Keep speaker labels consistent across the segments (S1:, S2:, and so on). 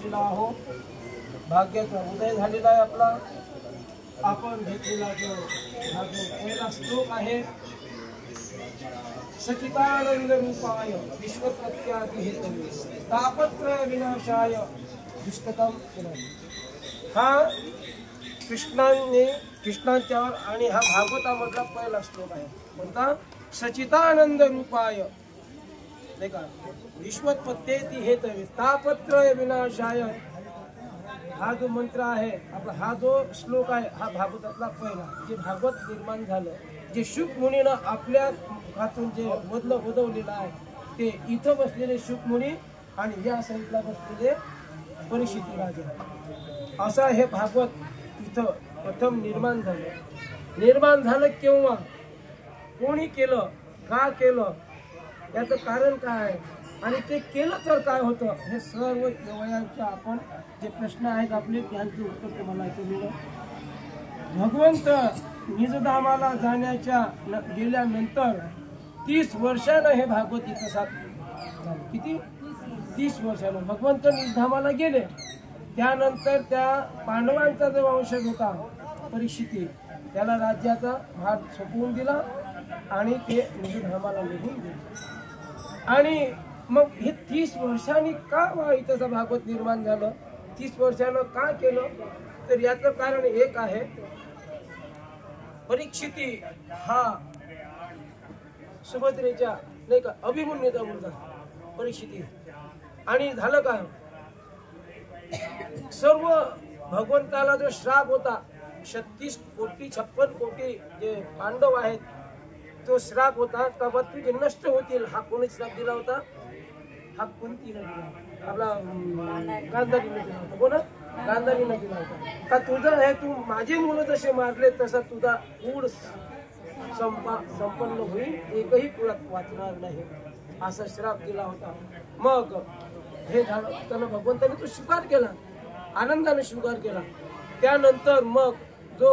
S1: बसलेला आहो. भाग्याचा उदय झालेला आहे आपला. आपण घेतलेला जो पहिला श्लोक आहे, सचितानंद रूपाय विश्वप्रत्याती हेतवे तापत्रय विनाशाय दुष्टतम विनाश. हा कृष्णांच्यावर आणि हा भागवतामधला पहिला श्लोक आहे. कोणता? सचितानंद रूपाय नाही का विश्वोत्पत्तेती हेतवे तापत्रय विनाशाय. हा जो मंत्र आहे आपला, हा जो श्लोक आहे, हा भागवतातला पहिला. जे भागवत निर्माण झालं, जे शुक मुनीनं आपल्या हातून जे मधलं उदवलेलं आहे, ते इथं बसलेले शुक मुनी आणि या साईडला बसलेले परीक्षित राजा, असा हे भागवत इथं प्रथम निर्माण झालं. निर्माण झालं केव्हा, कोणी केलं, का केलं, याचं कारण काय आहे आणि ते केलं तर काय होतं, हे सर्व वयांच्या आपण जे प्रश्न आहेत आपले त्यांचे उत्तर तुम्हाला इथे मिळेल. भगवंत निजधामाला जाण्याच्या गेल्यानंतर 30 वर्षानं हे भागवत इथं झालं. किती? 30 वर्षानं भगवंत निजधामाला गेले. त्यानंतर त्या पांडवांचा जो वंशज होता परीक्षिती, त्याला राज्याचा भाग सोपवून दिला आणि ते निजधामाला निघून गेले. आणि मग हे 30 वर्षांनी का इथं भागवत निर्माण झालं, 30 वर्षानं का केलं, तर याचं कारण एक आहे. परीक्षिती हा सुभद्रेच्या नाही का अभिमन्यूचा मुलगा परीक्षिती. आणि झालं काय, सर्व भगवंताला जो श्राप होता 36 कोटी 56 कोटी जे पांडव आहेत, तो श्राप होता का तुझे नष्ट होतील. हा कोणी श्राप दिला होता? हा कुंतीने दिला, आपला गांधारीने दिला होता. कोण? गांधारीने दिला होता. का तुझं हे तू माझे मुलं जसे मारले तसा तुझा कुळ संपन्न होईल, एकही कुळात वाचणार नाही, असा श्राप दिला होता. मग हे झालं, त्यानं भगवंताने तो स्वीकार केला, आनंदाने स्वीकार केला. त्यानंतर मग जो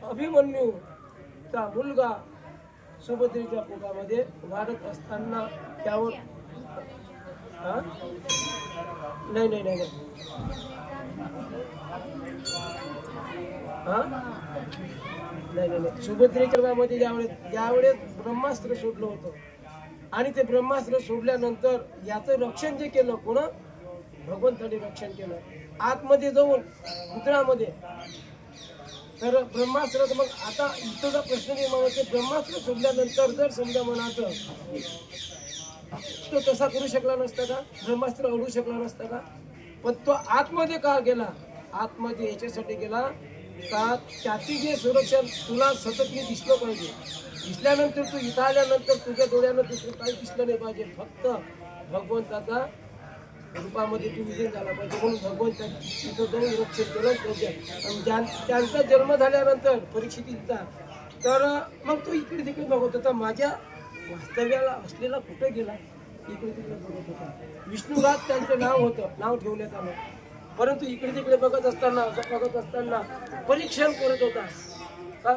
S1: अभिमन्यूचा मुलगा सुभद्रेच्या पोटामध्ये वाढत असताना त्यावर नाही नाही नाही नाही नाही सुभद्रेच्या पोटामध्ये ज्यावेळेस ब्रह्मास्त्र सोडलं होतं आणि ते ब्रह्मास्त्र सोडल्यानंतर याचं रक्षण जे केलं, कोण? भगवंताने रक्षण केलं आतमध्ये जाऊन रुद्रामध्ये. तर ब्रह्मास्त्र, मग आता इथं प्रश्न निर्माण होते, ब्रह्मास्त्र सोडल्यानंतर जर समजा म्हणाचं तो तसा करू शकला नसता का, ब्रह्मास्त्र अडू शकला नसता का? पण तो आतमध्ये का गेला? आतमध्ये याच्यासाठी गेला का त्याची जे संरक्षण तुला सतत मी दिसलं पाहिजे. दिसल्यानंतर तू इथं आल्यानंतर तुझ्या डोळ्यानं दुसरं काही दिसलं नाही पाहिजे, फक्त भगवंताचा रूपामध्ये तू विलीन झाला पाहिजे. म्हणून भगवंत तिथं जाऊन रक्षण केलं. त्यांचा जन्म झाल्यानंतर परीक्षितीचा, तर मग तो इकडे तिकडे बघत होता, माझ्या वास्तव्याला असलेला कुठे गेला, इकडे तिकडे बघत होता. विष्णुराज त्यांचं नाव होतं, नाव ठेवण्यात आलं. परंतु इकडे तिकडे बघत असताना परीक्षण करत होता,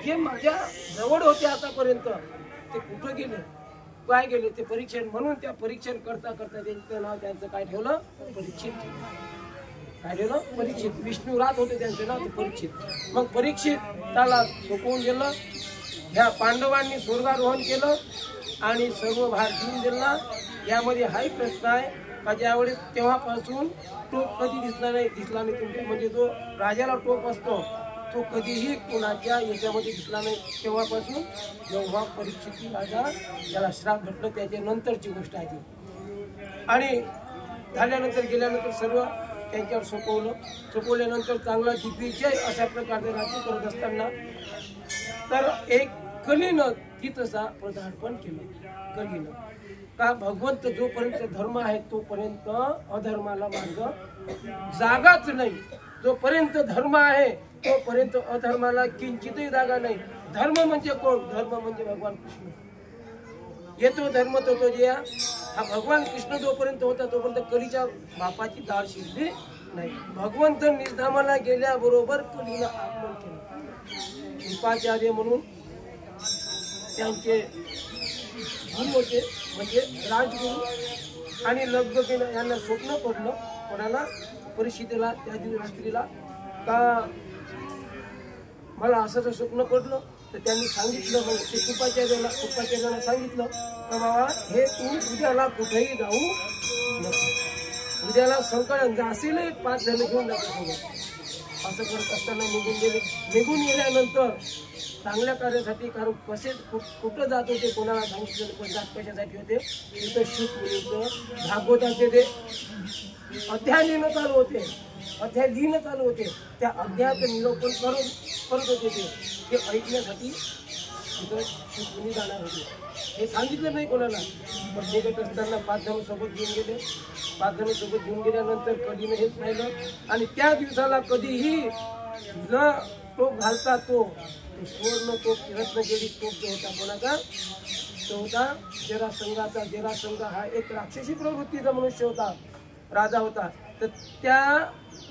S1: जे माझ्या जवळ होते आतापर्यंत ते कुठं गेले, काय गेले, ते परीक्षण. म्हणून त्या परीक्षण करता करता त्यांचं नाव त्यांचं काय ठेवलं? परीक्षित. काय ठेवलं? परीक्षित. विष्णुराज होते त्यांचं नाव, ते परीक्षित. मग परीक्षित त्याला सोपवून गेलं. ह्या पांडवांनी स्वर्गारोहण केलं आणि सर्व भार घेऊन दिला. यामध्ये हाही प्रश्न आहे का ज्यावेळेस तेव्हापासून टोप कधी दिसला नाही तुमच्या, म्हणजे जो राजाला टोप असतो तो कधीही कोणाच्या याच्यामध्ये दिसला नाही तेव्हापासून. जेव्हा परीक्षित राजा त्याला श्राप भेटलं त्याच्या नंतरची गोष्ट आहे ती. आणि झाल्यानंतर गेल्यानंतर सर्व त्यांच्यावर सोपवल्यानंतर चांगला दिग्विजय अशा प्रकारे राज्य करत असताना तर एक कलीनं तिथंसा पदार्पण केलं. कलीनं का भगवंत जोपर्यंत धर्म आहे तोपर्यंत अधर्माला मार्ग जागाच नाही. जोपर्यंत धर्म आहे तोपर्यंत अधर्माला किंचितही जागा नाही. धर्म म्हणजे कोण? धर्म म्हणजे भगवान कृष्ण. येतो धर्म तो जे हा भगवान कृष्ण जोपर्यंत होता तोपर्यंत कलीच्या बापाची दाळ शिजली नाही. भगवंत निजधामाला गेल्याबरोबर कलीनं आगमन केलं. कृपाचार्य म्हणून त्यांचे गुरु होते, म्हणजे राजगुरु आणि लगबगीनं यांना स्वप्न पडलं, कोणाला, परिस्थितीला, त्या दिवशी रात्रीला, का मला असं स्वप्न पडलं. तर त्यांनी सांगितलं, मग ते कृपाचार्याला सांगितलं का बाबा हे तू उद्याला कुठेही जाऊ नको, उद्याला संकट असेल 5 जण घेऊन जातात. असं करत असताना निघून गेल्यानंतर चांगल्या कार्यासाठी, कारण कसे कुठं जात होते कोणाला सांगितलं, पण जात कशासाठी होते, तिथं शुक मुलीचं भागवताचे ते अध्याय लिहिणं चालू होते, त्या अध्यायाचं निरूपण करत होते ते ऐकण्यासाठी तिथं शुक मुली जाणार होते. हे सांगितलं नाही कोणाला, पण निघत असताना 5 जण सोबत घेऊन गेले. 5 जण सोबत घेऊन गेल्यानंतर कधीनं हेच राहिलं, आणि त्या दिवसाला कधीही न टोप घालता तो सुवर्ण टोप, रत्नगिरी टोप जो होता कोणाचा, तो होता जरासंघाचा. जरासंघ हा एक राक्षसी प्रवृत्तीचा मनुष्य होता, राजा होता. तर त्या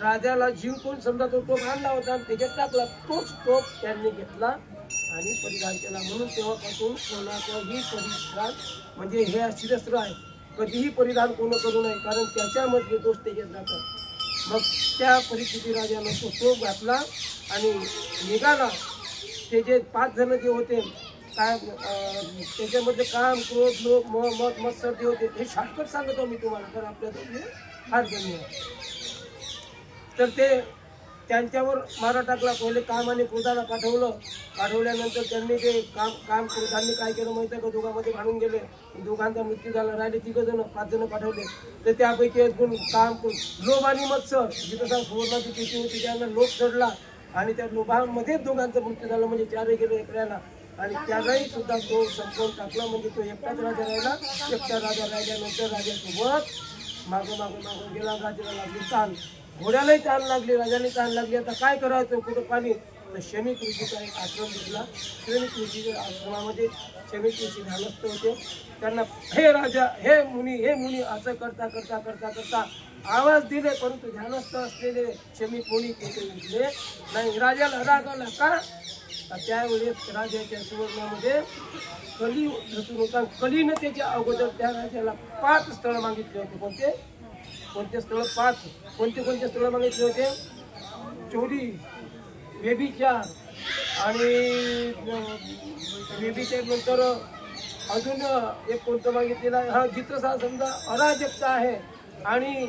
S1: राजाला जिंकून समजा तो टोप आणला होता आणि त्याच्यात टाकला. तोच टोप त्यांनी घेतला आणि परिधान केला. म्हणून तेव्हापासून कोणाचाही परिधान म्हणजे हे शिरस्त्र आहे, कधीही परिधान कोण करू नये, कारण त्याच्यामध्ये दोष त्याच्यात जातात. मग त्या परिस्थिती राजानं तो टोप घातला आणि निघाला. ते जे 5 जण जे होते काय, त्याच्यामध्ये काम, क्रोध, लोभ, मोह, मत, मत्सर जे होते, हे शॉर्टकट सांगतो मी तुम्हाला, तर आपल्याकडे फार जण. तर ते त्यांच्यावर मारा टाकला. पहिले काम आणि क्रोधाला पाठवल्यानंतर त्यांनी ते काम क्रोधांनी काय केलं माहिती आहे का, दोघांमध्ये भांडून गेले. दोघांचा मृत्यू झाला. राहिले 3 जण, 5 जण पाठवले. तर त्यापैकी एक गुण काम, लोभ आणि मत्सर, जिथं सुवर्णाची पेटी होती त्यांना लोभ चढला आणि त्या लोभामध्ये दोघांचा मृत्यू झाला, म्हणजे 4 गेले एकऱ्याला. आणि त्यालाही सुद्धा तो संपवून टाकला. म्हणजे तो एकटाच राजा राहिला. एकटा राजा राहिल्यानंतर राजासोबत मागं गेला. राजाला लागली ताण, घोड्यालाही ताण लागली, राजाने ताण लागली. आता काय करायचं, कुठं पाणी. तर शमीक ऋषीचा एक आश्रम घेतला. शमीक ऋषीच्या आश्रमामध्ये शमीक ऋषी ध्यानस्थ होते. त्यांना हे राजा, हे मुनी असं करता आवाज दिले, परंतु ध्यानस्थ असलेले शमीक मुनी तिथे उठले नाही. राजाला राग आला का, त्यावेळेस राजाच्या सुवर्णामध्ये कली धसून होता. कलीनं त्याच्या अगोदर त्या राजाला 5 स्थळ मागितले होते. कोणते स्थळ? 5. कोणते स्थळ मागितले होते? चोरी, व्यभिचार आणि व्यभिचार नंतर अजून एक कोणतं मागितलेलं आहे, हा जिथं समजा अराजकता आहे. आणि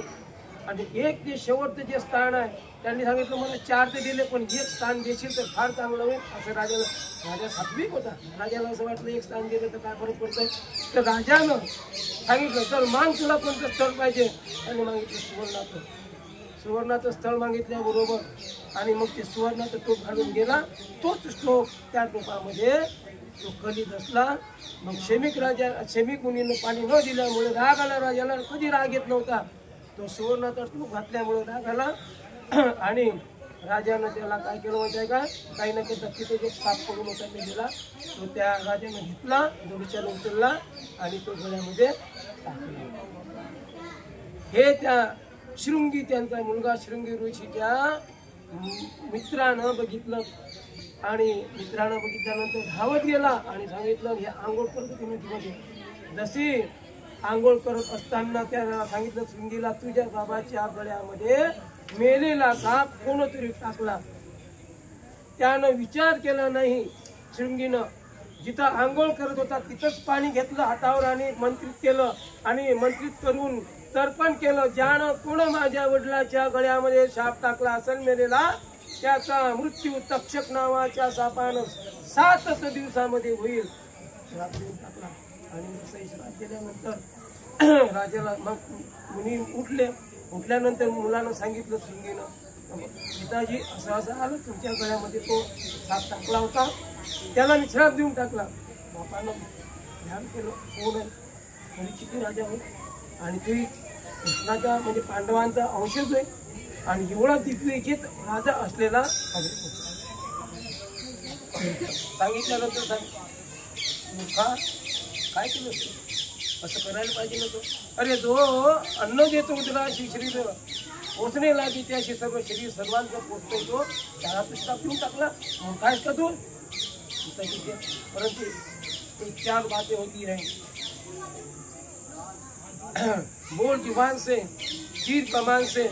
S1: एक जे शेवटचं जे स्थान आहे, त्यांनी सांगितलं मला 4 ते दिले, पण 1 स्थान देशील तर फार चांगलं होईल. असं राजा सात्विक होता. राजाला असं वाटलं 1 स्थान दिलं तर काय फरक पडतंय. तर राजानं सांगितलं चल माग तुला कोणतं स्थळ पाहिजे. त्यांनी मागितलं सुवर्णाचं स्थळ मागितल्याबरोबर, आणि मग ते सुवर्णाचं टोप घालून गेला. तोच टोप त्या टोपामध्ये तो कली धसला. मग शमीक मुनीनं पाणी न दिल्यामुळे राग आला राजाला. कधी राग येत नव्हता, तो सुवर्णाचा टोप घातल्यामुळे राग आला. आणि राजानं त्याला काय केलं माहिती आहे का, काही ना काही तिथे जे साप करून होता ते दिला. तो त्या राजानं घेतला, जोडीच्याला उचलला आणि तो गळ्यामध्ये टाकला. हे त्या शृंगी, त्यांचा मुलगा शृंगी ऋषीच्या मित्रानं बघितलं. आणि मित्रानं बघितल्यानंतर धावत गेला आणि सांगितलं हे आंघोळ करत होती नदीमध्ये. जशी आंघोळ करत असताना त्याला सांगितलं शृंगीला, तुझ्या बाबाच्या गळ्यामध्ये मेलेला साप कोणतरी टाकला. त्यानं विचार केला नाही. शृंगीनं जिथं आंघोळ करत होता तिथंच पाणी घेतलं हातावर आणि मंत्रित केलं. आणि मंत्रित करून तर्पण केलं, ज्यानं कोण माझ्या वडिलाच्या गळ्यामध्ये साप टाकला असेल मेलेला, त्याचा मृत्यू तक्षक नावाच्या सापानं 7 दिवसामध्ये होईल. श्राप देऊन टाकला. आणि असं श्राप दिल्यानंतर राजाला मग मुनी उठल्यानंतर मुलानं सांगितलं शृंगीनं, पिताजी असं आलं, तुमच्या गळ्यामध्ये तो साप टाकला होता, त्याला मी श्राप देऊन टाकला. बापानं ध्यान केलं, कोण आहे, परिचिती राजा होईल आणि तोही कृष्णाचा म्हणजे पांडवांचा अंशच आहे. आणि एवढा दिग्विजय राजा असलेला सांगितल्यानंतर काय केलं असं करायला पाहिजे ना. तो अरे जो अन्न देतो उदराशी शरीर पोचणे लागे त्याशी सर्व शरीर सर्वांचं पोचतोय, तो त्याला पुस्तक पिऊन टाकला. मग काय का तू परंतु 4 बातें होती हैं. बोल जुबान से, तीर कमान से,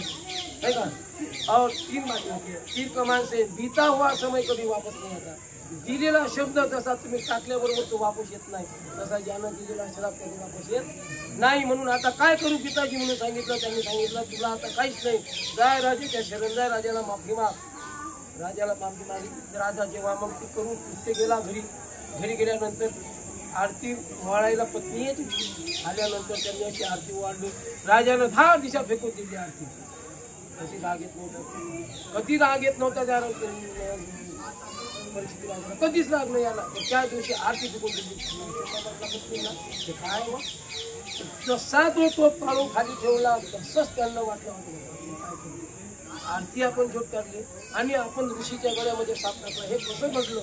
S1: है का, और 3 बातें होती है। तीर कमान से बीता हुआ समय कभी वापस नहीं आता। दिलेला शब्द जसा तुम्ही टाकल्याबरोबर तो वापस येत नाही, तसा ज्यानं दिलेला श्राप कधी वापस येत नाही। म्हणून आता काय करू पिताजी म्हणून सांगितलं। त्यांनी सांगितलं तुला आता काहीच नाही, जाय राजाच्या शरण जाय, राजाला माफी माग। राजाला माफी मागितली। राजा जेव्हा मग ती करून ते गेला घरी। घरी गेल्यानंतर आरती वाळायला पत्नी येते। आल्यानंतर त्यांनी अशी आरती वाढली। राजानं 10 दिशा फेकून दिली आरती। कधी राग येत नव्हता, कधी राग येत नव्हता त्या परिस्थिती राजाला, कधीच राग नाही आला। त्या दिवशी आरती फेकून दिली। ते काय हो, जसा तो पाळून खाली ठेवला तसंच त्यांना वाटलं होतं आरती आपण झोप काढली आणि आपण ऋषीच्या गळ्यामध्ये साप टाकला, हे कसं घडलं।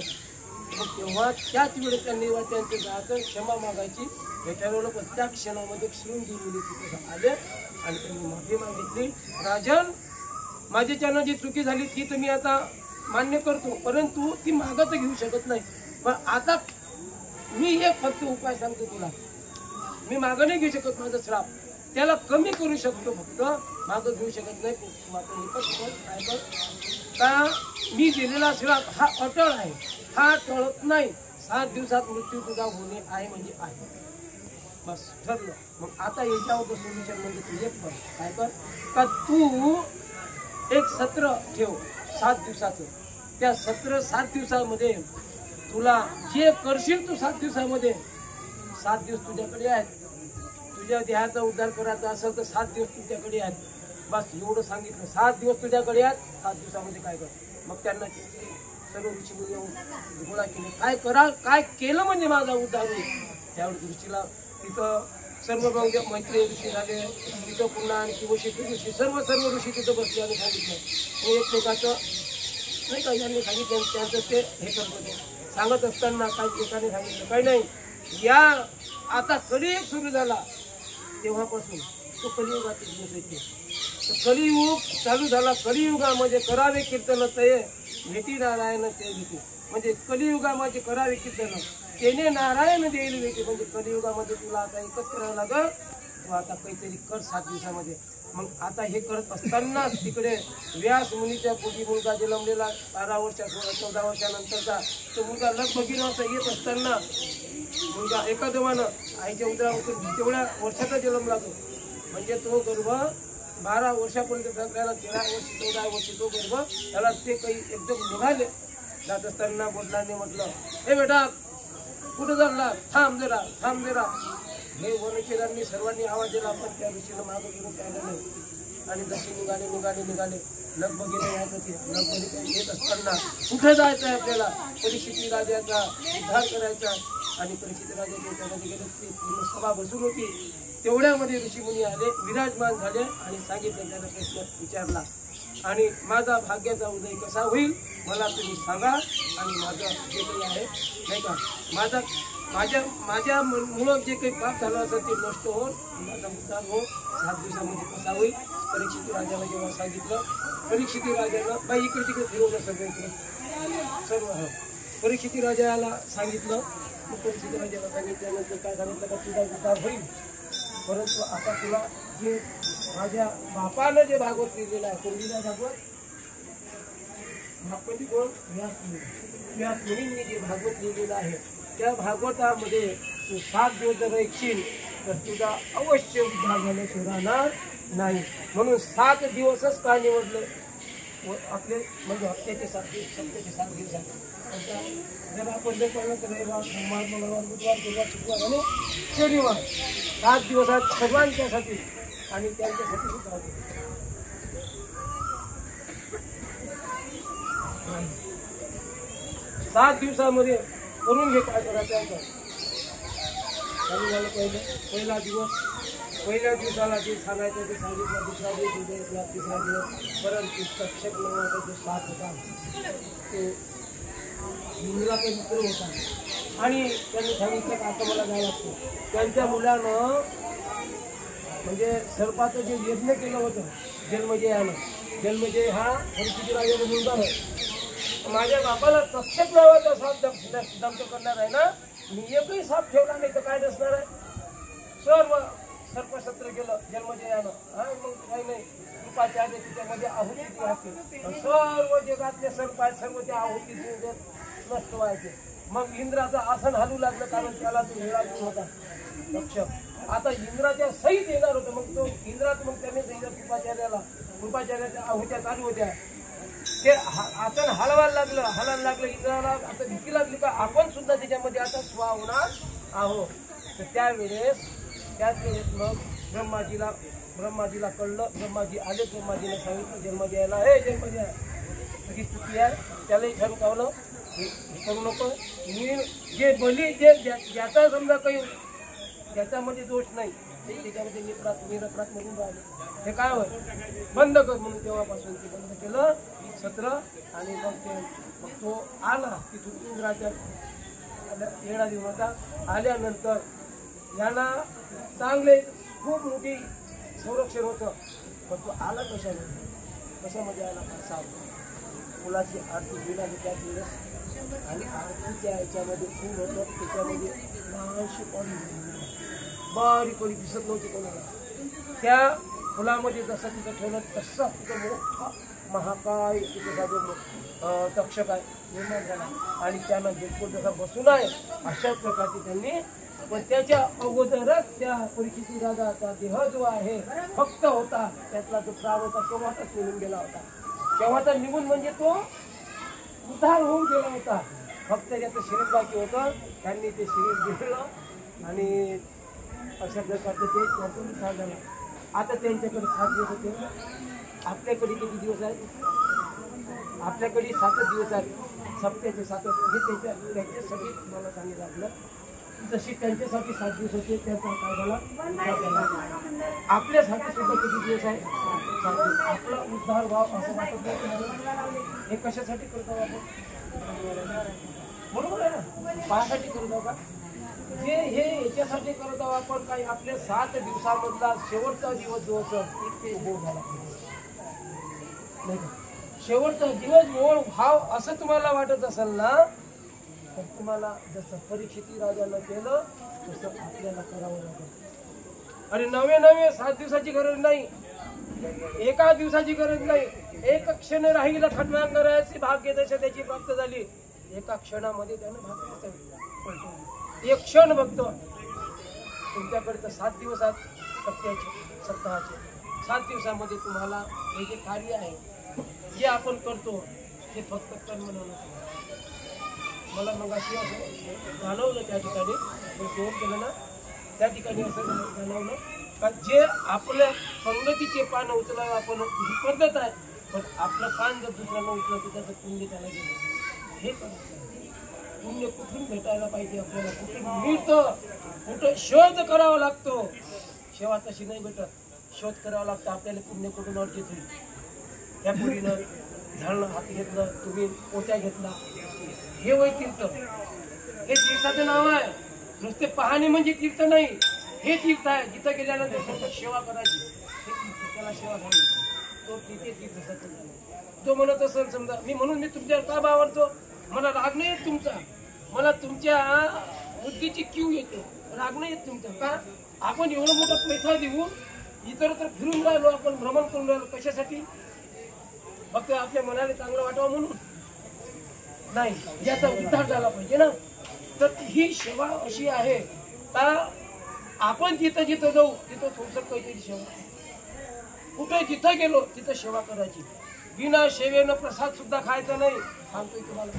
S1: मग तेव्हा त्याच वेळेस त्यांनी त्यांचं जायचं क्षमा मागायची हे ठरवलं। पण त्या क्षणामध्ये शृंगी मुली तिथे आले आणि त्यांनी माफी मागितली। राजन, माझ्याच्यानं जी चुकी झाली ती तुम्ही आता मान्य करतो, परंतु ती मागत घेऊ शकत नाही। पण आता मी एक फक्त उपाय सांगतो तुला, मी मागं नाही घेऊ शकत माझा श्राप, त्याला कमी करू शकतो, फक्त मागं घेऊ शकत नाही। काय कर का, मी दिलेला श्राप हा अटळ आहे, हा टळत नाही। 7 दिवसात मृत्यू तुझा होणे आहे म्हणजे आहे, बस ठरलं। मग आता याच्यावर सोल्युशन म्हणजे तू एक कर, काय कर का, तू एक सत्र ठेव 7 दिवसाचं। त्या 7 दिवसामध्ये तुला जे करशील तू 7 दिवसामध्ये, 7 दिवस तुझ्याकडे आहेत। तुझ्या देहाचा उद्धार करायचा असेल तर 7 दिवस तुझ्याकडे आहेत, बस एवढं सांगितलं। 7 दिवस तुझ्याकडे आहेत, 7 दिवसामध्ये काय कर। मग त्यांना सर्व ऋषीमुनी गोळा केले, काय करा, काय केलं म्हणजे माझा उद्धार होईल। त्यावेळी ऋषीला तिथं सर्व मैत्री ऋषी झाले, तिथं पुन्हा आणखी वशिष्ठ ऋषी, सर्व ऋषी तिथं बसले आणि सांगितलं एकमेकाचं नाही का, यांनी सांगितलं त्यांचं ते हे करत होते। सांगत असताना काही एकाने सांगितलं काही नाही, या आता कलियुग सुरू झाला तेव्हापासून तो कलियुगातील दिवस येते। कलियुग चालू झाला, कलियुगामध्ये करावे कीर्तन तये भेटी नारायण ते भेटी, म्हणजे कलियुगामध्ये करावे कीर्तन तेने नारायण देईल भेटी। म्हणजे कलियुगामध्ये तुला आता एकच करावं लागल, तू आता काहीतरी कर 7 दिवसामध्ये। मग आता हे करत असताना तिकडे व्यास मुनीच्या पोटी मुलगा जन्मलेला 12 वर्षा 14 वर्षानंतरचा तो मुलगा लगबगीनं येत असताना मुलगा एकादमानं आईच्या उदरातून तेवढ्या वर्षाचा जन्म लागतो, म्हणजे तो गर्भ 12 वर्षापर्यंत त्याला 13 वर्ष 14 वर्ष तो गर्भ त्याला ते काही एकदम निघाले। जात असताना वडिलांनी म्हटलं, हे बेटा कुठं चालला, थांब जरा। हे वनचरांनी सर्वांनी आवाज दिला, पण त्या ऋषीनं मागं घेऊन प्यायला नाही। आणि जसे निघाले लगबगीने यायचं ते लगबगी येत असताना कुठे जायचं आहे आपल्याला, परीक्षित राजाचा उद्धार करायचा। आणि परीक्षित राजाच्या त्यामध्ये गेले, ती पूर्ण सभा बसून होती। तेवढ्यामध्ये ऋषीमुनी आले, विराजमान झाले आणि सांगितलं, त्याला प्रश्न विचारला आणि माझा भाग्याचा उदय कसा होईल मला तुम्ही सांगा, आणि माझं जे काही आहे नाही का, माझ्यामुळं जे काही पाप झालं असेल ते नष्ट होईल, माझा उद्धार हो 7 दिवसामध्ये कसा होईल। परीक्षित राजाला जेव्हा सांगितलं, परीक्षित राजाला बाई इकडे तिकडे फिरवलं सर्व परीक्षित राजाला सांगितलं। मग परीक्षित राजाला सांगितल्यानंतर काय सांगितलं का, तुझा उद्धार होईल, परंतु आता तुला जे माझ्या बापानं जे भागवत लिहिलेलं आहे, कोणीला भागवत भागवती कोण, व्यास मुनींनी जे भागवत लिहिलेलं आहे, त्या भागवतामध्ये तू 7 दिवस जर ऐकशील तर तुझा अवश्य उद्धार झाल्याशिवाय राहणार नाही। म्हणून 7 दिवसच का निवडलं आपले, म्हणजे हप्त्याचे 7 दिवस, सप्त्याचे 7 दिवस आहे। जर आपण जर पाहिलं तर रविवार, सोमवार, मंगळवार, बुधवार, गुरुवार, शुक्रवार आणि शनिवार 7 दिवस आहेत सर्वांच्यासाठी आणि त्यांच्यासाठी सुद्धा 7 दिवसामध्ये करून घे काय करायचं। चालू झालं पहिल्या दिवसाला जे सांगायचं ते सांगितलं, दुसरा दिवस उद्या, तिसरा दिवस, परंतु तक्षक नावाचा जो 7 होता तो मुलगा काही मित्र होता आणि त्यांनी सांगितलं की आता मला जायला लागतो। त्यांच्या मुलानं म्हणजे सर्पाचं जे यज्ञ केलं होतं, जन्मजय हा परीक्षित राजाचा मुलगा आहे। माझ्या बापाला तक्षक नावाचा साप दंत करणार आहे ना, मी एकही साप ठेवला नाही तर काय नसणार आहे, सर्व सर्पसत्र केलं जन्मजयानं, मग काही नाही कृपाच्या आधी त्याच्यामध्ये आहुती द्यायची, सर्व जगातले सर्प आहेत सर्व त्या आहुती नष्ट व्हायचे. मग इंद्राचं आसन हलू लागलं, कारण त्याला तो वेळा होता लक्ष. आता इंद्राच्या सहित येणार होतं, मग तो इंद्रात मग त्याने सांगितलं कृपाचार्याच्या आहुत्या चालू होत्या. ते आसन हलवायला लागलं इंद्राला. आता भीती लागली का आपण सुद्धा त्याच्यामध्ये आता स्वा होणार आहोत. तर त्याच वेळेस मग ब्रह्माजीला कळलं. ब्रह्माजी आले, ब्रह्माजीला सांगितलं जन्मजयाला, हे जन्मजया तुझी चुकी आहे, त्यालाही ठरवलं हे करू नको. मी जे बली जे ज्याचा समजा काही त्याच्यामध्ये दोष नाही, ते त्याच्यामध्ये निरपराध म्हणून राहिले, हे काय होय बंद कर म्हणून तेव्हापासून ते बंद केलं सत्र. आणि मग तो आला तिथून इंद्राच्या येणा देऊन होता. आल्यानंतर याला चांगले खूप मोठी संरक्षण होतं, पण तो आला कशामध्ये आला असा मुलाची आरती मिळाली त्याच वेळेस. आणि आरतीच्या याच्यामध्ये खूप होतं, त्याच्यामध्ये लहानशी बारीक कोणी दिसत नव्हती कोणाला. त्या फुलामध्ये जसं तिथं ठेवलं तसं तिथं मोठा महाकाय तिथे जो तक्षक आहे निर्माण झाला. आणि त्यानं बिलकुल जसा बसून आहे अशा प्रकारचे त्यांनी. पण त्याच्या अगोदरच त्या परीक्षिती राजाचा देह जो आहे फक्त होता, त्यातला जो प्राण होता तेव्हाच निघून गेला होता. तेव्हाचा निघून म्हणजे तो उद्धार होऊन गेला होता. फक्त त्याचं शरीर बाकी होतं, त्यांनी ते शरीर घेतलं आणि अशा प्रकारचं ते त्यातून उद्धार झाला. आता त्यांच्याकडे 7 दिवस होते. आपल्याकडे किती दिवस आहेत? आपल्याकडे 7 दिवस आहेत. सप्त्याचे 7 हे त्यांच्यासाठी मला सांगितलं आपलं. जशी त्यांच्यासाठी 7 दिवस होते त्याचा काय झाला आपल्यासाठी सुद्धा किती दिवस आहे? 7 दिवस. आपला उद्धार व्हाव असं वाटत नाही. हे कशासाठी करतो आपण? बरोबर आहे ना, पायासाठी करत आहोत का? जे हे याच्यासाठी करत आहोत आपण, काही आपल्या 7 दिवसामधला शेवटचा दिवस जो असतो ते गोड झाला नाही का? शेवटचा दिवस गोड व्हाव असं तुम्हाला वाटत असेल ना, तर तुम्हाला जसं परीक्षिती राजानं केलं तसं आपल्याला करावं लागेल. आणि नवे 7 दिवसाची गरज नाही, एका दिवसाची गरज नाही. एक क्षण राहिला खटवांग करायची भाग्यदशा त्याची प्राप्त झाली. एका क्षणामध्ये त्यानं भाग्य एक क्षण बघतो. तुमच्याकडे तर 7 दिवस आहेत सप्ताहाचे. 7 दिवसामध्ये तुम्हाला हे जे कार्य आहे जे आपण करतो ते फक्त कर्म म्हणून. मला मग अशी असं जाणवलं त्या ठिकाणी जेवण केलं ना, त्या ठिकाणी असं जाणवलं का जे आपल्या पंगतीचे पान उचलावं आपण ही पद्धत आहे, पण आपलं पान जर दुसऱ्याला उचलं तर त्याचं पुण्य त्याला गेलं. हे पुण्य कुठून भेटायला पाहिजे आपल्याला, कुठून मिळतं, कुठं शोध करावा लागतो. सेवा तशी नाही भेटत, शोध करावा लागतो आपल्याला पुण्य कुठून अर्जित होईल. त्या पुढीनं झाडणं हाती घेतलं, तुम्ही पोत्या घेतला, हे वय तीर्थ. हे तीर्थाचं नाव आहे. नुसते पाहणे म्हणजे तीर्थ नाही, हे तीर्थ आहे. जिथं गेल्यानंतर फक्त सेवा करायची, हे तीर्थ, त्याला सेवा झाली तो तिथे तीर्थाचं झालं. तो म्हणत असेल समजा म्हणून मी तुमच्यावर का बावरतो, मला राग नाही येत तुमचा, मला तुमच्या बुद्धीची कीव येते, राग नाही येत तुमचा. का आपण एवढा मोठा पैसा देऊन इतर फिरून राहिलो, आपण भ्रमण करून राहिलो, कशासाठी? फक्त आपल्या मनाला चांगलं वाटावं म्हणून नाही, याचा उद्धार झाला पाहिजे ना. तर ही सेवा अशी आहे का आपण जिथं जिथं जाऊ तिथं थोडंसं काहीतरी सेवा, कुठे जिथं गेलो तिथं सेवा करायची. बिना सेवेनं प्रसाद सुद्धा खायचा नाही. सांगतोय तुम्हाला,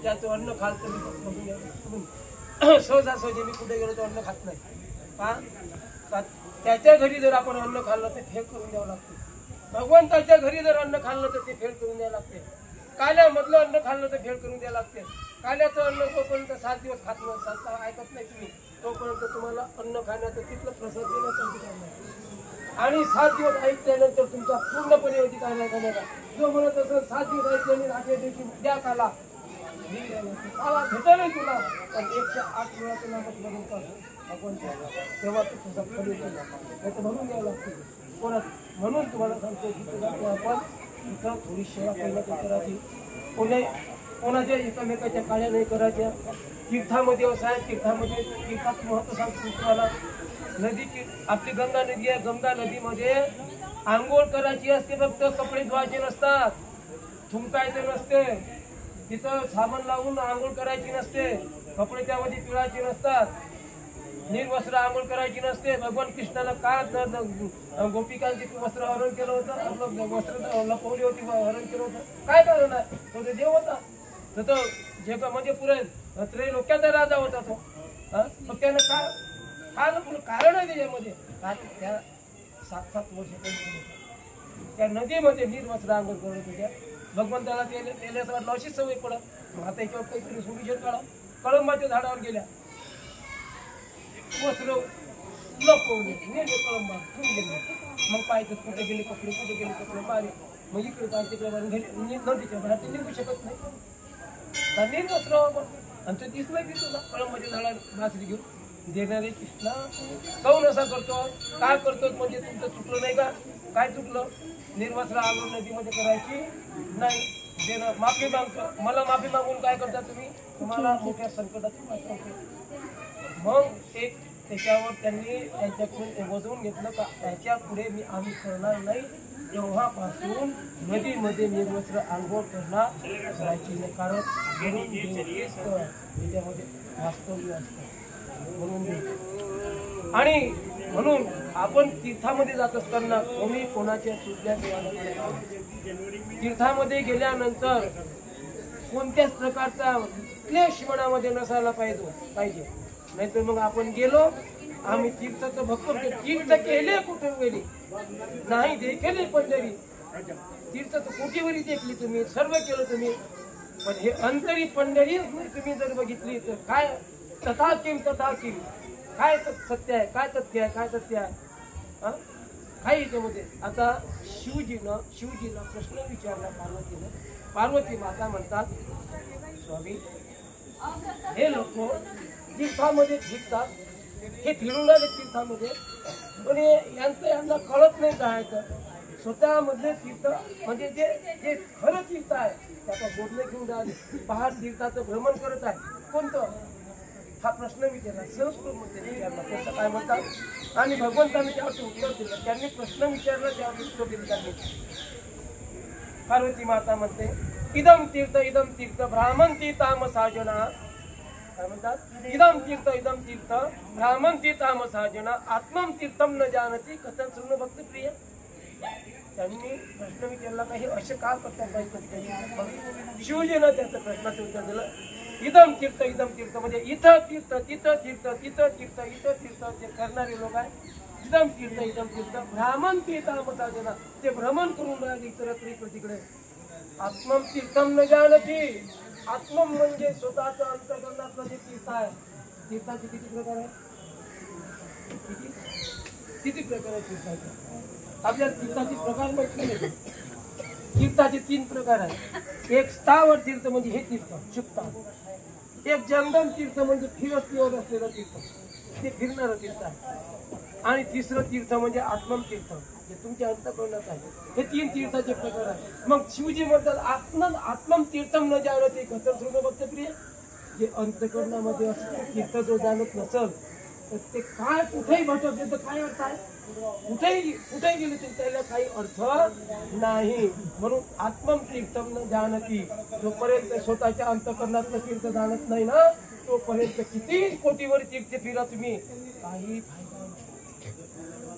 S1: त्याचं अन्न खाल तर मी सहजासहजी मी कुठे गेलो तर अन्न खात नाही. का त्याच्या घरी जर आपण अन्न खाल्लं तर फेल करून द्यावं लागते. भगवंताच्या घरी जर अन्न खाल्लं तर ते फेल करून द्यावं लागते. काल्यामधलं अन्न खाल्लं तर फेल करून द्यावं लागते. काल्याचं अन्न तोपर्यंत 7 दिवस खात नाही, ऐकत नाही तुम्ही, तोपर्यंत तुम्हाला अन्न खाण्याचं तिथलं प्रसाद देण्याचा अधिकार नाही. आणि 7 दिवस ऐकल्यानंतर तुमचा पूर्णपणे अधिकार नाही खाण्याचा. जो म्हणत असेल 7 दिवस ऐकल्याने 8व्या दिवशी द्या खाला भेटलं नाही तुला, पण 108 वेळा तुला बदलून आपण तेव्हा तुझा फल येतो. त्याचं म्हणून द्यावं लागतं कोणात. म्हणून तुम्हाला सांगतो की आपण इथं थोडी सेवा पहिलं करायची. कोणाच्या एकमेकाच्या काळ्या नाही करायच्या. तीर्थामध्ये असं आहे, तीर्थात महत्त्व सांगतो तुम्हाला. नदीची आपली गंगा नदी आहे, गंगा नदीमध्ये आंघोळ करायची असते, फक्त कपडे धुवायचे नसतात, थुंकायचे नसते, तिथं साबण लावून आंघोळ करायची नसते, कपडे त्यामध्ये पिळायचे नसतात, निर्वस्त्र आंघोळ करायची नसते. भगवान कृष्णाला का गोपिकांची वस्त्र हरण केलं होतं, आपलं वस्त्र लपवली होती, हरण केलं होतं, काय कारण आहे? तो देव होता, तर जे म्हणजे पुरे त्रैलोक्याचा राजा होता तो. मग त्यानं काय कारण आहे त्याच्यामध्ये? कारण त्या 7-7 वर्ष त्या नदीमध्ये निर्वस्त्र आंघोळ करत होत्या. भगवंताला त्याला असं वाटलं अशीच सवय पडत, आता याच्यावर काहीतरी सोल्युशन काढा. कळंबाच्या झाडावर गेल्या, वस्त्र लपवले, नेले कळंबा, मग पाहायचं कुठे गेले कपडे, कुठे गेले कपडे, पाहिले मग इकडे पाहिजे तिकडे नदीच्या बाहेर ते निघू शकत नाही, निर्वस्त्र आणि तो दिसला की तुला कळंबाच्या झाडावर बासरी घेऊन देणारे कृष्णा काऊन असा करतो, काय करतो? म्हणजे तुमचं चुकलं नाही का? काय चुकलं? निर्वस्त्र आंघोळ नदीमध्ये करायची नाही, माफी मागतो. मला माफी मागून काय करता तुम्ही? तुम्हाला मोठ्या संकटाची वाचवते. मग एक त्याच्यावर त्यांनी त्यांच्याकडून वजवून घेतलं का त्याच्या पुढे आम्ही करणार नाही, तेव्हापासून नदीमध्ये निर्वस्त्र आंघोळ करणार करायची नाही, कारण त्याच्यामध्ये वास्तव्य असतं म्हणून. आणि म्हणून आपण तीर्थामध्ये जात असताना कोणी कोणाच्या चुकल्या तीर्थामध्ये गेल्यानंतर कोणत्याच प्रकारचा क्लेश मनामध्ये नसायला पाहिजे. नाहीतर मग आपण गेलो, आम्ही तीर्थाचं भक्त तीर्थ केले कुठे गेली नाही, ते केले पंढरी तीर्थ तर कोटीवरी देखली तुम्ही, सर्व केलं तुम्ही, पण हे अंतरी पंढरी तुम्ही जर बघितली तर काय तथा किम काय सत्य आहे, काय तथ्य आहे, काय तथ्य आहे काय याच्यामध्ये? आता शिवजीला प्रश्न विचारला पार्वतीने. पार्वती माता म्हणतात, स्वामी हे लोक तीर्थामध्ये फिरतात, हे फिरून राहिले तीर्थामध्ये, पण यांना कळत नाही काय तर स्वतःमध्ये तीर्थ म्हणजे जे खरं तीर्थ आहे त्याचा बोधले घेऊन राहिले, पहाड तीर्थाचं भ्रमण करत आहे. कोणतं? हा प्रश्न विचारला, संस्कृतमध्ये विचारला. त्याचं काय म्हणतात? आणि भगवंतांनी त्यावर उत्तर दिलं. त्यांनी प्रश्न विचारला, त्यावर उत्तर दिलं त्यांनी. पार्वती माता म्हणते, इदम तीर्थ ब्राह्मण तामसा जना. काय म्हणतात? इदम तीर्थ ब्राह्मण तामसा जना आत्मम तीर्थम न जानती कथन शृणु भक्त प्रिय. त्यांनी प्रश्न विचारला का हे असे का करतात काही? शिवजीनं त्याचं प्रश्नाचं उत्तर दिलं, इदम तीर्थ म्हणजे इथं तीर्थ, तिथं तीर्थ, तिथं तीर्थ, इथं तीर्थ जे करणारे लोक आहे. इदम तीर्थ ब्राह्मण तीर्थामता जना, ते भ्रमण करून राहिले इतरत्र इकडे तिकडे. आत्मम तीर्थम न जानती, आत्मम म्हणजे स्वतःचं अंतःकरणातलं जे तीर्थ आहे. तीर्थाचे किती प्रकार आहे? किती प्रकार आहे तीर्थाचे? आपल्याला तीर्थाचे प्रकार माहिती नाही. तीर्थाचे 3 प्रकार आहेत. एक स्थावर तीर्थ म्हणजे हे तीर्थ शुकता, एक जंगम तीर्थ म्हणजे फिरत असलेलं तीर्थ, ते फिरणारं तीर्थ आहे, आणि तिसरं तीर्थ म्हणजे आत्मम तीर्थ, जे तुमच्या अंतःकरणात आहे. हे 3 तीर्थाचे प्रकार आहेत. मग शिवजी म्हणतात आत्मम तीर्थम न जानते कथन शृणु भक्त प्रिय. जे अंतःकरणामध्ये असं तीर्थ जो जाणत नसल तर ते काय कुठेही भटकले तर काय अर्थ आहे? कुठेही गेले तरी त्याला काही अर्थ नाही. म्हणून आत्मम तीर्थम न जानती, जोपर्यंत स्वतःच्या अंतःकरणातलं तीर्थ जाणत नाही ना, तोपर्यंत किती कोटीवर तीर्थ फिरा तुम्ही, काही फायदा नाही.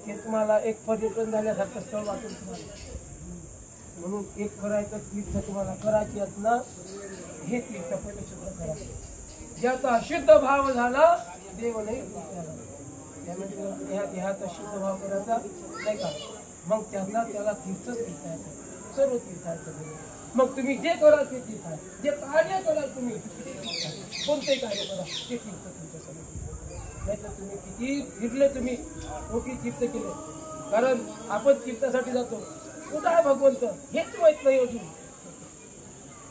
S1: ते तुम्हाला एक पर्यटन झाल्यासारखं स्थळ वाटेल तुम्हाला. म्हणून एक करायचं तीर्थ तुम्हाला करायची आहेत ना, हे तीर्थ पहिले शुद्ध करा. ज्याचा अशुद्ध भाव झाला देव नाही त्याला, त्यामध्ये ह्या देहाचा शुद्ध भाव करायचा नाही का, मग त्याला तीर्थच तीर्थ आहे, सर्व तीर्थ आहे. मग तुम्ही जे कराल ते तीर्थ आहे, जे कार्य कराल तुम्ही कोणतेही कार्य करा ते तीर्थ तुमच्यासाठी. नाही तर तुम्ही किती फिरले, तुम्ही मोठी तीर्थ केले, कारण आपण तीर्थासाठी जातो. कुठं आहे भगवंत हेच माहित नाही, अजून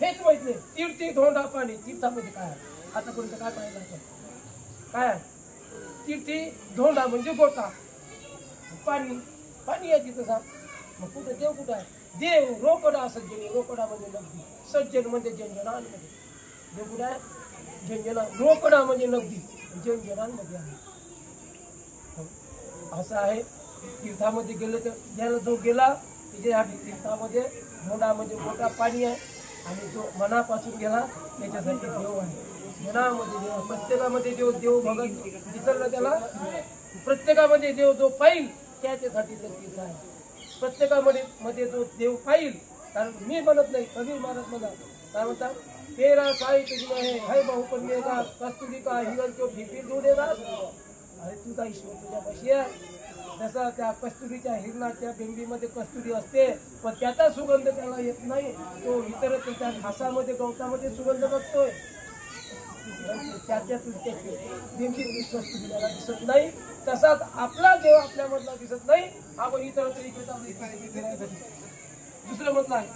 S1: हेच माहित नाही. तीर्थी धोंडा पाणी, तीर्थामध्ये काय आहे आतापर्यंत काय पाहिलं आपण? काय आहे? तीर्थी धोंडा म्हणजे गोटा, पाणी आहे तिथं सांग. मग कुठं देव कुठं आहे? देव रोकडा सज्जन, रोकडा म्हणजे नगदी, सज्जन म्हणजे जंजनांमध्ये. देव कुठं आहे? जंजना. रोकडा म्हणजे नगदी, जंजनांमध्ये आहे. असं आहे. तीर्थामध्ये गेलं तर ज्याला जो गेला त्याच्यासाठी तीर्थामध्ये मोठा म्हणजे मोठा पाणी आहे, आणि जो मनापासून गेला त्याच्यासाठी देव आहे. मनामध्ये देव, प्रत्येकामध्ये देव, देव भगत दिसलं त्याला, प्रत्येकामध्ये देव जो पाहिल त्याच्यासाठी तर तीर्थ आहे. प्रत्येकामध्ये जो देव पाहिल, कारण मी म्हणत नाही, कबीर महाराज म्हणा काय म्हणतात, तेरा साई तुझमें है बहुपुण्य का कस्तुरी का हिरण को फिर जोडेगा. अरे तुझा ईश्वर तुझ्यापाशी आहे. जसा त्या कस्तुरीच्या हिरणाच्या बिंबीमध्ये कस्तुरी असते, पण त्याचा सुगंध त्याला येत नाही. तो इतर त्या घासामध्ये गवतामध्ये सुगंध बघतोय, त्याच्यातून त्याची बिंबी कस्तुरी त्याला दिसत नाही. तसाच आपला देव आपल्यामधला दिसत नाही. आपण इतर फिरायसाठी दुसरं म्हटलं आहे,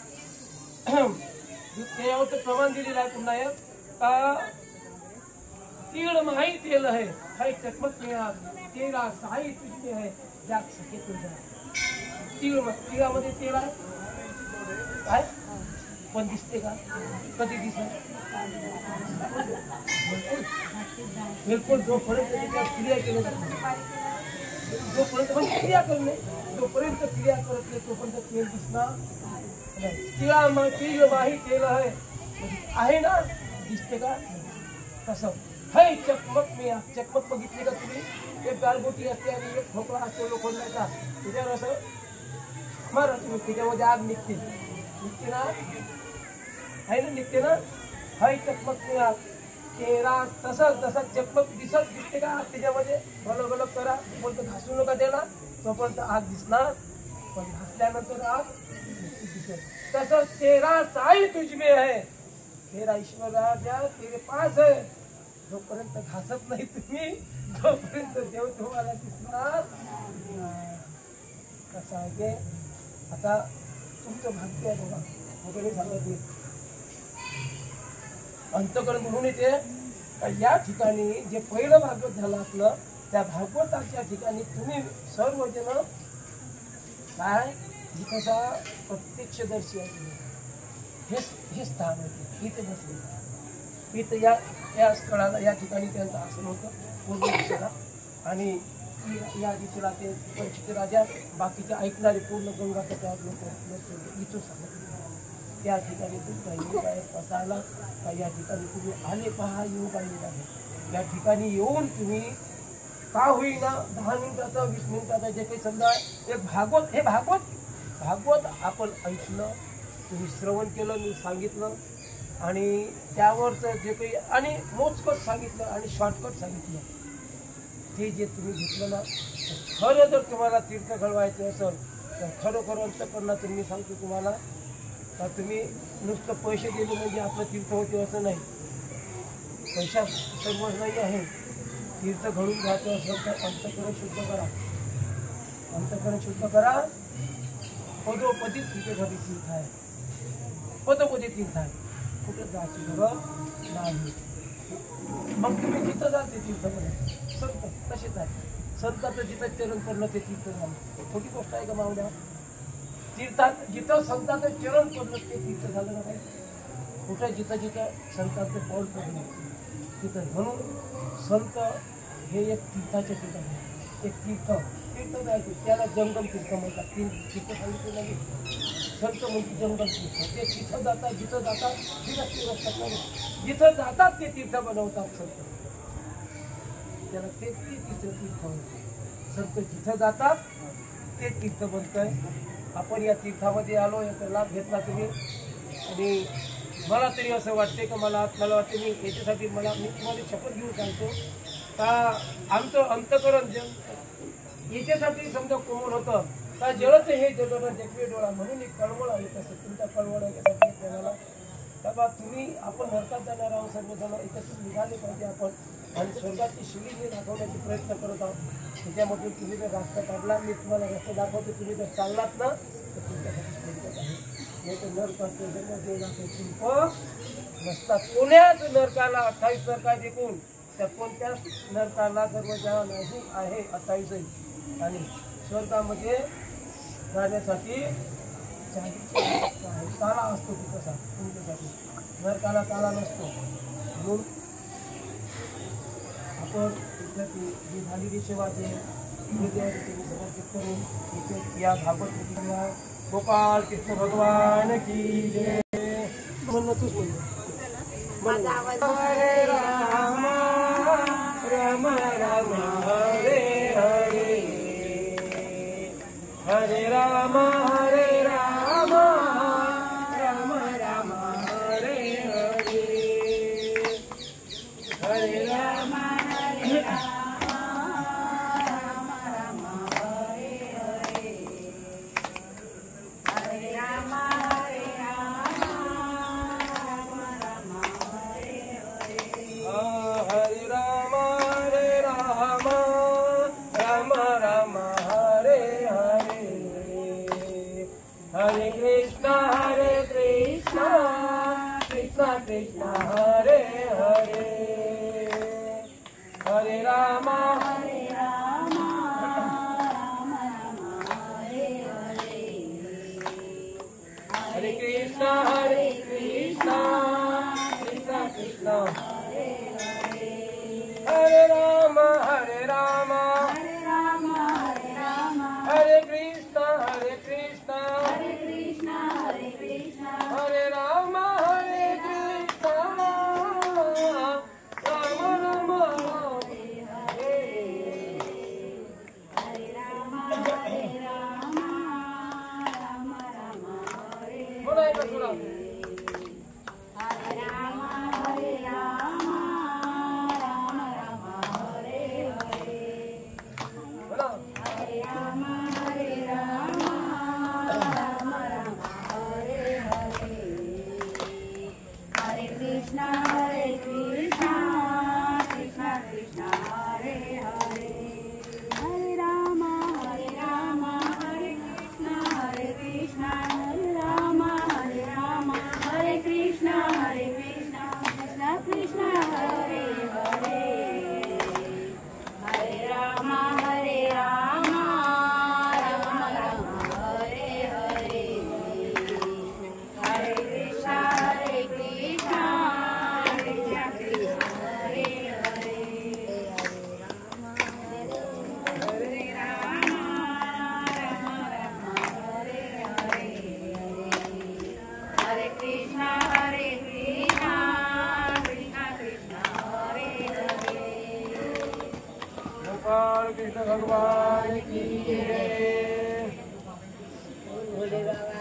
S1: त्याच्यावरचं प्रमाण दिलेलं आहे पुन्हा एक, तीळ माही तेल है, हाय चकमक में आग, तेरा साई तुझे है, जाग सके तुझा. तिळामध्ये तेल आहे काय, पण दिसते का, कधी दिसत बिलकुल. जोपर्यंत क्रिया केली जोपर्यंत म्हणजे क्रिया करणे, जोपर्यंत क्रिया करत नाही तोपर्यंत तेल दिसणार नाही. तीळ माही तेल आहे ना, दिसते का, कसं है चकमक में आग. चकमक बघितली का तुम्ही, एक गारगोटी असते आणि एक ठोकळा असतो लोखंडाचा, त्याच्यावर असं मारा तुम्ही, त्याच्यामध्ये आग निघते ना, आहे ना, निघते ना. है चकमक में आग, तेरा तसा चकमक दिसते का त्याच्यामध्ये, गलग गलग करा, तोपर्यंत घासू नका त्याला, तोपर्यंत आग दिसणार, पण घासल्यानंतर आग दिसेल. तसं तेरा साई तुझमें है, तेरा ईश्वर राजा तेरे पास है. जोपर्यंत घासत नाही तुम्ही तोपर्यंत देव तुम्हाला दिसणार. कसं आहे ते, आता तुमचं भाग्य आहे बघा, वगैरे सांगत अंतकरण म्हणून येते. या ठिकाणी जे पहिलं भागवत झालं आपलं, त्या भागवताच्या ठिकाणी तुम्ही सर्वजण काय जिथं प्रत्यक्षदर्शी आहे, हे स्थान होते, इथे बसले. इथं या स्थळाला या ठिकाणी त्यांचं आसन होतं पूर्व दिशेला, आणि या दिशेला ते पंचित राजा, बाकीचे ऐकणारे पूर्ण गंगाच्या लोक इथं सांगत. त्या ठिकाणी तुमचा योग बसायला का, या ठिकाणी तुम्ही आले पहा, योग आलेला आहे. या ठिकाणी येऊन तुम्ही का होईना 10 मिनिटाचा 20 मिनिटाचा जे काही समजा एक भागवत, हे भागवत आपण ऐकलं, तुम्ही श्रवण केलं, मी सांगितलं, आणि त्यावरचं जे काही आणि मोजकट सांगितलं आणि शॉर्टकट सांगितलं, ते जे तुम्ही घेतलं ना, खरं जर तुम्हाला तीर्थ घडवायचं असेल तर खरोखर अंतःकरणातून मी सांगतो तुम्हाला, का तुम्ही नुसतं पैसे दिले म्हणजे आपलं तीर्थ होते असं नाही. पैसा सर्वच नाही आहे. तीर्थ घडून घ्यायचं असेल तर अंतःकरण शुद्ध करा, अंतःकरण शुद्ध करा. पदोपदी तुमच्यासाठी तीर्थ आहे, पदोपदी तीर्थ आहे, कुठं जायची गरज नाही. मग तुम्ही जिथं जाल ते तीर्थमध्ये संत तसेच आहे. संताचं जिथं चरण पडलं ते तीर्थ झालं. छोटी गोष्ट आहे का मावल्या, तीर्थात जिथं संतांचं चरण पडलं ते तीर्थ झालं ना. काय कुठं जिथं संतांचं पाऊल पडलं तिथं. म्हणून संत हे एक तीर्थाचे ठिकाण आहे. एक तीर्थ जायचे त्याला जंगम तीर्थ म्हणतात. तीर्थ सांगितलं नाही, संत म्हणजे जंगम तीर्थ. ते तिथं जातात, जिथं जातात जिथं जातात ते तीर्थ बनवतात संत. त्याला ते तीर्थ संत जिथं जातात ते तीर्थ बनतंय. आपण या तीर्थामध्ये आलो, याचा लाभ घेतला तुम्ही. आणि मला तरी असं वाटते का मला वाटते मी याच्यासाठी मी तुम्हाला शपथ घेऊन सांगतो का आमचं अंतकरण याच्यासाठी समजा कोमल होतं का जळत हे जगणं देखवे डोळा म्हणून एक कळवळ आहे. तसं तुमचा कळवळ याच्यासाठी आपल्याला का बा तुम्ही आपण नरकात जाणार आहोत, सर्वजण याच्यातून निघाले पाहिजे आपण, आणि स्वर्गाची शिडी मी दाखवण्याचे प्रयत्न करत आहोत. त्याच्यामधून तुम्ही जर रस्ता काढला, मी तुम्हाला रस्ता दाखवतो, तुम्ही जर चाललात ना तर तुमच्यासाठी प्रयत्न आहे. नाही तर नरकाचं जन्म देण्याचं शिल्प नसतात. कोण्याच नरकाला 28 नरका देखून त्या कोणत्याच नरकाला दरवाजा नाही आहे 28. आणि स्वर्गामध्ये जाण्यासाठी ताला असतो तिथं तुमच्यासाठी, नरकाला ताला नसतो. म्हणून आपण जी झालेली सेवा जे या भागवत कृतीला गोपाल कृष्ण भगवान की जय. म्हणणं तूच म्हणलं. हरे राम राम राम हरे हरे, हरे राम राम राम हरे हरे, हरे Ram Hare Krishna, Krishna Krishna, Hare Hare, Hare Rama, Rama Hare Hare, Hare Krishna, Krishna Krishna, Hare Hare, Hare Rama, Rama Hare Krishna, Krishna Hare Krishna, Hare Rama, Krishna Rama Rama Hare Hare, Hare Rama, Rama Hare Hare. बोला एक बार बोला. हरे राम हरे हरे, बोला. हरे राम हरे राम हरे हरे, हरे कृष्णा कृष्णा कृष्णा हरे हरे, हरे राम हरे कृष्णा कृष्णा हरे कृष्णा कृष्णा कृष्णा हरे हरे, हरे राम राम हरे हरे, हरे कृष्णा कृष्णा कृष्णा हरे हरे, हरे राम हरे हरे, हरे कृष्णा कृष्णा कृष्णा हरे हरे. गोपाल कृष्ण भगवान की जय. भोले बाबा